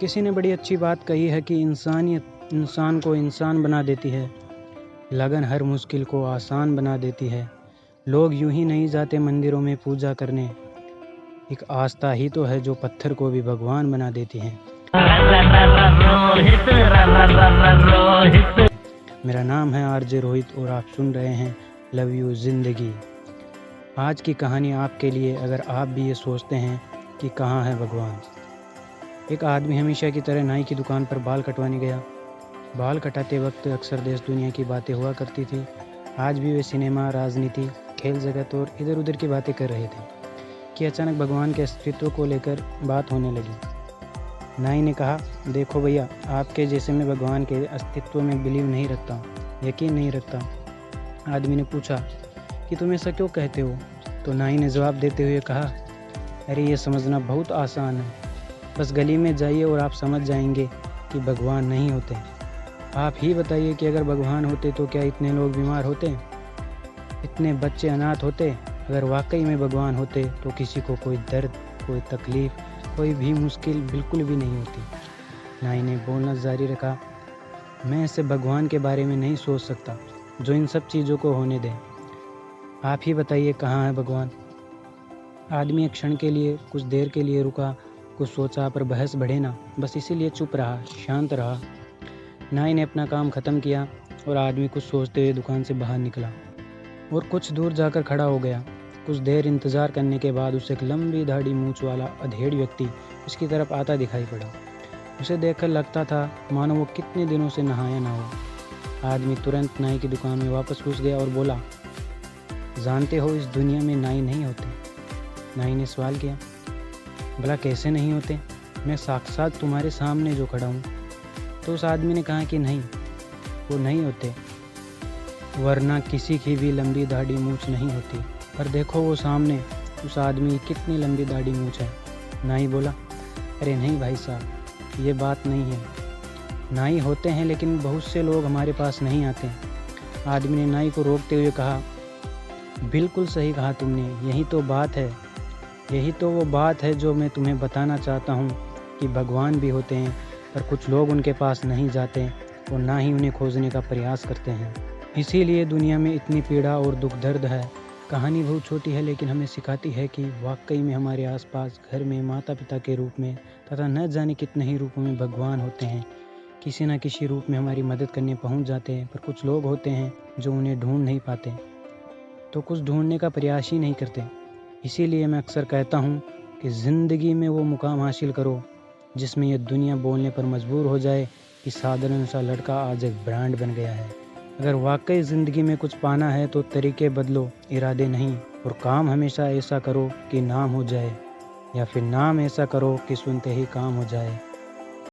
किसी ने बड़ी अच्छी बात कही है कि इंसानियत इंसान को इंसान बना देती है, लगन हर मुश्किल को आसान बना देती है। लोग यूं ही नहीं जाते मंदिरों में पूजा करने, एक आस्था ही तो है जो पत्थर को भी भगवान बना देती है। मेरा नाम है आरजे रोहित और आप सुन रहे हैं लव यू जिंदगी। आज की कहानी आपके लिए, अगर आप भी ये सोचते हैं कि कहाँ है भगवान। एक आदमी हमेशा की तरह नाई की दुकान पर बाल कटवाने गया। बाल कटाते वक्त अक्सर देश दुनिया की बातें हुआ करती थी। आज भी वे सिनेमा, राजनीति, खेल जगत और इधर उधर की बातें कर रहे थे कि अचानक भगवान के अस्तित्व को लेकर बात होने लगी। नाई ने कहा, देखो भैया, आपके जैसे मैं भगवान के अस्तित्व में बिलीव नहीं रखता, यकीन नहीं रखता। आदमी ने पूछा कि तुम ऐसा क्यों कहते हो? तो नाई ने जवाब देते हुए कहा, अरे ये समझना बहुत आसान है, बस गली में जाइए और आप समझ जाएंगे कि भगवान नहीं होते। आप ही बताइए कि अगर भगवान होते तो क्या इतने लोग बीमार होते, इतने बच्चे अनाथ होते? अगर वाकई में भगवान होते तो किसी को कोई दर्द, कोई तकलीफ, कोई भी मुश्किल बिल्कुल भी नहीं होती। नाई ने बोलना जारी रखा, मैं ऐसे भगवान के बारे में नहीं सोच सकता जो इन सब चीज़ों को होने दे। आप ही बताइए कहाँ है भगवान? आदमी एक क्षण के लिए, कुछ देर के लिए रुका, कुछ सोचा, पर बहस बढ़े ना, बस इसीलिए चुप रहा, शांत रहा। नाई ने अपना काम ख़त्म किया और आदमी कुछ सोचते हुए दुकान से बाहर निकला और कुछ दूर जाकर खड़ा हो गया। कुछ देर इंतज़ार करने के बाद उसे एक लंबी दाढ़ी मूंछ वाला अधेड़ व्यक्ति उसकी तरफ आता दिखाई पड़ा। उसे देखकर लगता था मानो वो कितने दिनों से नहाया ना हो। आदमी तुरंत नाई की दुकान में वापस घुस गया और बोला, जानते हो इस दुनिया में नाई नहीं होते? नाई ने सवाल किया, भला कैसे नहीं होते? मैं साक्षात तुम्हारे सामने जो खड़ा हूँ। तो उस आदमी ने कहा कि नहीं, वो नहीं होते, वरना किसी की भी लंबी दाढ़ी मूंछ नहीं होती। पर देखो वो सामने, उस आदमी की कितनी लंबी दाढ़ी मूंछ है। नाई बोला, अरे नहीं भाई साहब, ये बात नहीं है। नाई होते हैं लेकिन बहुत से लोग हमारे पास नहीं आते। आदमी ने नाई को रोकते हुए कहा, बिल्कुल सही कहा तुमने, यही तो बात है, यही तो वो बात है जो मैं तुम्हें बताना चाहता हूँ कि भगवान भी होते हैं, पर कुछ लोग उनके पास नहीं जाते और ना ही उन्हें खोजने का प्रयास करते हैं। इसीलिए दुनिया में इतनी पीड़ा और दुख दर्द है। कहानी बहुत छोटी है लेकिन हमें सिखाती है कि वाकई में हमारे आसपास, घर में, माता पिता के रूप में तथा न जाने कितने ही रूपों में भगवान होते हैं। किसी न किसी रूप में हमारी मदद करने पहुँच जाते हैं, पर कुछ लोग होते हैं जो उन्हें ढूंढ नहीं पाते, तो कुछ ढूंढने का प्रयास ही नहीं करते। इसीलिए मैं अक्सर कहता हूँ कि ज़िंदगी में वो मुकाम हासिल करो जिसमें यह दुनिया बोलने पर मजबूर हो जाए कि साधारण सा लड़का आज एक ब्रांड बन गया है। अगर वाकई ज़िंदगी में कुछ पाना है तो तरीके बदलो, इरादे नहीं, और काम हमेशा ऐसा करो कि नाम हो जाए, या फिर नाम ऐसा करो कि सुनते ही काम हो जाए।